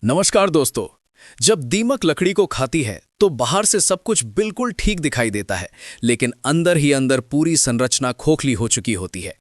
नमस्कार दोस्तों। जब दीमक लकड़ी को खाती है तो बाहर से सब कुछ बिल्कुल ठीक दिखाई देता है, लेकिन अंदर ही अंदर पूरी संरचना खोखली हो चुकी होती है।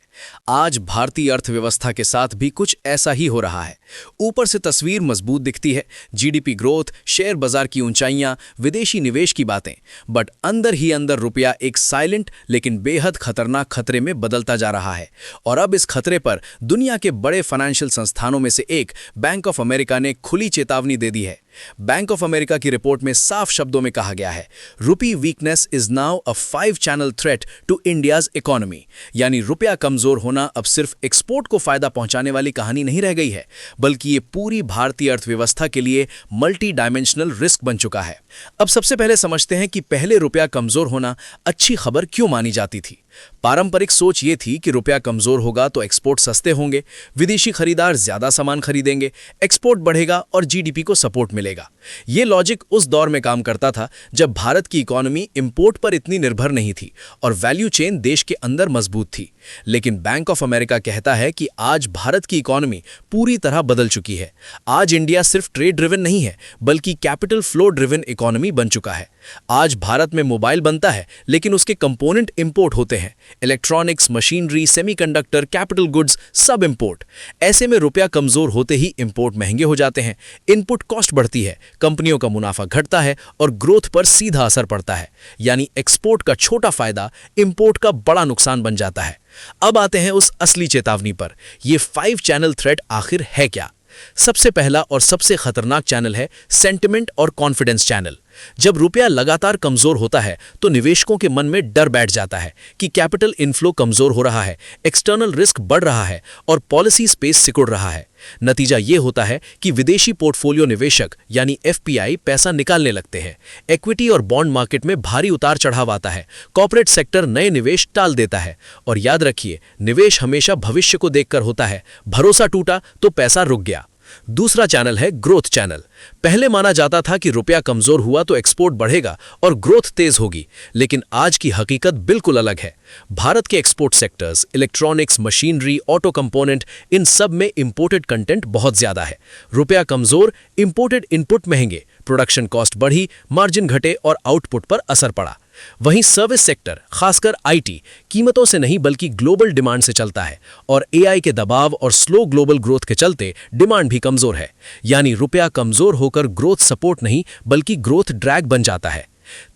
आज भारतीय अर्थव्यवस्था के साथ भी कुछ ऐसा ही हो रहा है। ऊपर से तस्वीर मजबूत दिखती है, जीडीपी ग्रोथ, शेयर बाजार की ऊंचाइयां, विदेशी निवेश की बातें, बट अंदर ही अंदर रुपया एक साइलेंट लेकिन बेहद खतरनाक खतरे में बदलता जा रहा है। और अब इस खतरे पर दुनिया के बड़े फाइनेंशियल संस्थानों में से एक बैंक ऑफ अमेरिका ने खुली चेतावनी दे दी है। बैंक ऑफ अमेरिका की रिपोर्ट में साफ शब्दों में कहा गया है, rupee weakness is now a 5 channel threat to India's economy. यानी रुपया कमजोर होना अब सिर्फ एक्सपोर्ट को फायदा पहुंचाने वाली कहानी नहीं रह गई है, बल्कि ये पूरी भारतीय अर्थव्यवस्था के लिए मल्टी डायमेंशनल रिस्क बन चुका है। अब सबसे पहले समझते हैं कि पहले रुपया कमजोर होना अच्छी खबर क्यों मानी जाती थी। पारंपरिक सोच ये थी कि रुपया कमजोर होगा तो एक्सपोर्ट सस्ते होंगे, विदेशी खरीदार ज्यादा सामान खरीदेंगे, एक्सपोर्ट बढ़ेगा और जीडीपी को सपोर्ट मिलेगा। ये लॉजिक उस दौर में काम करता था जब भारत की इकोनॉमी इंपोर्ट पर इतनी निर्भर नहीं थी और वैल्यू चेन देश के अंदर मजबूत थी। लेकिन बैंक ऑफ अमेरिका कहता है कि आज भारत की इकोनॉमी पूरी तरह बदल चुकी है। आज इंडिया सिर्फ ट्रेड ड्रिवन नहीं है, बल्कि कैपिटल फ्लो ड्रिवन इकोनॉमी बन चुका है। आज भारत में मोबाइल बनता है, लेकिन उसके कंपोनेंट इंपोर्ट होते हैं। Electronics, machinery, semiconductor, capital goods सब इंपोर्ट। ऐसे में रुपया कमजोर होते ही इंपोर्ट महंगे हो जाते हैं, इनपुट कॉस्ट बढ़ती है, कंपनियों का मुनाफा घटता है और ग्रोथ पर सीधा असर पड़ता है। यानी एक्सपोर्ट का छोटा फायदा इंपोर्ट का बड़ा नुकसान बन जाता है। अब आते हैं उस असली चेतावनी पर। ये 5 चैनल थ्रेट आखिर है क्या? सबसे पहला और सबसे खतरनाक चैनल है सेंटिमेंट और कॉन्फिडेंस चैनल। जब रुपया लगातार कमजोर होता है तो निवेशकों के मन में डर बैठ जाता है कि कैपिटल इनफ्लो कमजोर हो रहा है, एक्सटर्नल रिस्क बढ़ रहा है और पॉलिसी स्पेस सिकुड़ रहा है। नतीजा ये होता है कि विदेशी पोर्टफोलियो निवेशक यानी एफपीआई पैसा निकालने लगते हैं। इक्विटी और बॉन्ड मार्केट में भारी उतार चढ़ाव आता है, कॉर्पोरेट सेक्टर नए निवेश टाल देता है। और याद रखिए, निवेश हमेशा भविष्य को देखकर होता है। भरोसा टूटा तो पैसा रुक गया। दूसरा चैनल है ग्रोथ चैनल। पहले माना जाता था कि रुपया कमजोर हुआ तो एक्सपोर्ट बढ़ेगा और ग्रोथ तेज होगी, लेकिन आज की हकीकत बिल्कुल अलग है। भारत के export sectors, electronics, machinery, auto component, इन सब में इंपोर्टेड कंटेंट बहुत ज्यादा है। रुपया कमजोर, इंपोर्टेड इनपुट महंगे, प्रोडक्शन कॉस्ट बढ़ी, मार्जिन घटे और आउटपुट पर असर पड़ा। वहीं सर्विस सेक्टर, खासकर आईटी, कीमतों से नहीं बल्कि ग्लोबल डिमांड से चलता है और एआई के दबाव और स्लो ग्लोबल ग्रोथ के चलते डिमांड भी कमजोर है। यानी रुपया कमजोर होकर ग्रोथ सपोर्ट नहीं बल्कि ग्रोथ ड्रैग बन जाता है।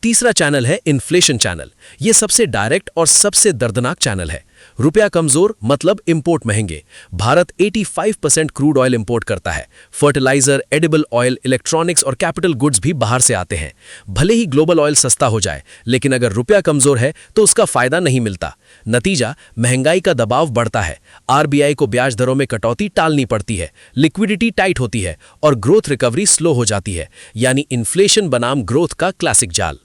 तीसरा चैनल है इन्फ्लेशन चैनल। यह सबसे डायरेक्ट और सबसे दर्दनाक चैनल है। रुपया कमजोर मतलब इंपोर्ट महंगे। भारत 85% क्रूड ऑयल इंपोर्ट करता है। फर्टिलाइजर, एडिबल ऑयल, इलेक्ट्रॉनिक्स और कैपिटल गुड्स भी बाहर से आते हैं। भले ही ग्लोबल ऑयल सस्ता हो जाए, लेकिन अगर रुपया कमजोर है तो उसका फायदा नहीं मिलता। नतीजा, महंगाई का दबाव बढ़ता है, आरबीआई को ब्याज दरों में कटौती टालनी पड़ती है, लिक्विडिटी टाइट होती है और ग्रोथ रिकवरी स्लो हो जाती है। यानी इन्फ्लेशन बनाम ग्रोथ का क्लासिक जाल।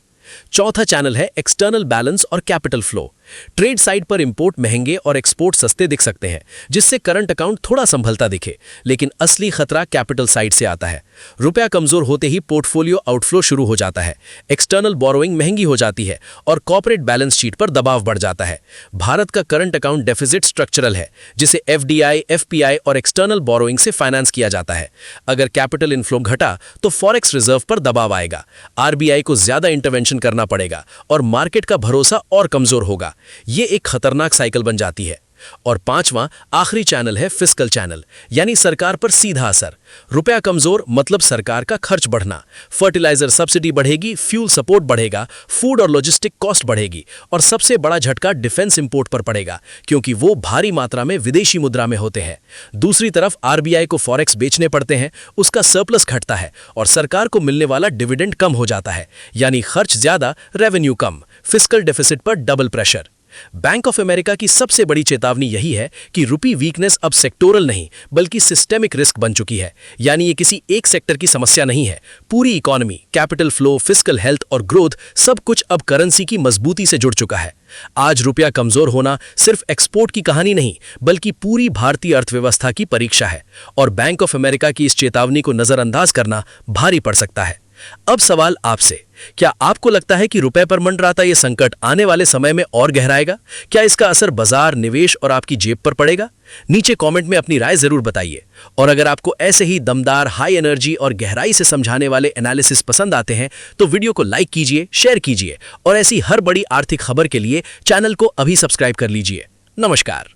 चौथा चैनल है एक्सटर्नल बैलेंस और कैपिटल फ्लो। ट्रेड साइड पर इंपोर्ट महंगे और एक्सपोर्ट सस्ते दिख सकते हैं, जिससे करंट अकाउंट थोड़ा संभलता दिखे, लेकिन असली खतरा कैपिटल साइड से आता है। रुपया कमजोर होते ही पोर्टफोलियो आउटफ्लो शुरू हो जाता है, एक्सटर्नल बोरोइंग महंगी हो जाती है और कॉर्पोरेट बैलेंस शीट पर दबाव बढ़ जाता है। भारत का करंट अकाउंट डेफिसिट स्ट्रक्चरल है, जिसे एफडीआई, एफपीआई और एक्सटर्नल बोरोइंग से फाइनेंस किया जाता है। अगर कैपिटल इनफ्लो घटा तो फॉरेक्स रिजर्व पर दबाव आएगा, आरबीआई को ज्यादा इंटरवेंशन करना पड़ेगा और मार्केट का भरोसा और कमजोर होगा। ये एक खतरनाक साइकिल बन जाती है। और पांचवां आखिरी चैनल है फिस्कल चैनल, यानी सरकार पर सीधा असर। रुपया कमजोर मतलब सरकार का खर्च बढ़ना। फर्टिलाइजर सब्सिडी बढ़ेगी, फ्यूल सपोर्ट बढ़ेगा, फूड और लॉजिस्टिक कॉस्ट बढ़ेगी और सबसे बड़ा झटका डिफेंस इंपोर्ट पर पड़ेगा, क्योंकि वो भारी मात्रा में विदेशी मुद्रा में होते हैं। दूसरी तरफ आरबीआई को फॉरेक्स बेचने पड़ते हैं, उसका सरप्लस घटता है और सरकार को मिलने वाला डिविडेंड कम हो जाता है। यानी खर्च ज्यादा, रेवेन्यू कम, फिस्कल डेफिसिट पर double pressure. Bank of America की सबसे बड़ी चेतावनी यही है कि रुपी वीकनेस अब सेक्टोरल नहीं बल्कि सिस्टेमिक रिस्क बन चुकी है। यानी ये किसी एक सेक्टर की समस्या नहीं है, पूरी economy, capital flow, fiscal health और ग्रोथ सब कुछ अब करेंसी की मजबूती से जुड़ चुका है। आज रुपया कमजोर होना सिर्फ एक्सपोर्ट की कहानी नहीं बल्कि पूरी भारतीय अर्थव्यवस्था की परीक्षा है और बैंक ऑफ अमेरिका की इस चेतावनी को नजरअंदाज करना भारी पड़ सकता है। अब सवाल आपसे, क्या आपको लगता है कि रुपए पर मंडराता ये संकट आने वाले समय में और गहराएगा? क्या इसका असर बाजार, निवेश और आपकी जेब पर पड़ेगा? नीचे कमेंट में अपनी राय जरूर बताइए। और अगर आपको ऐसे ही दमदार, हाई एनर्जी और गहराई से समझाने वाले एनालिसिस पसंद आते हैं तो वीडियो को लाइक कीजिए, शेयर कीजिए और ऐसी हर बड़ी आर्थिक खबर के लिए चैनल को अभी सब्सक्राइब कर लीजिए। नमस्कार।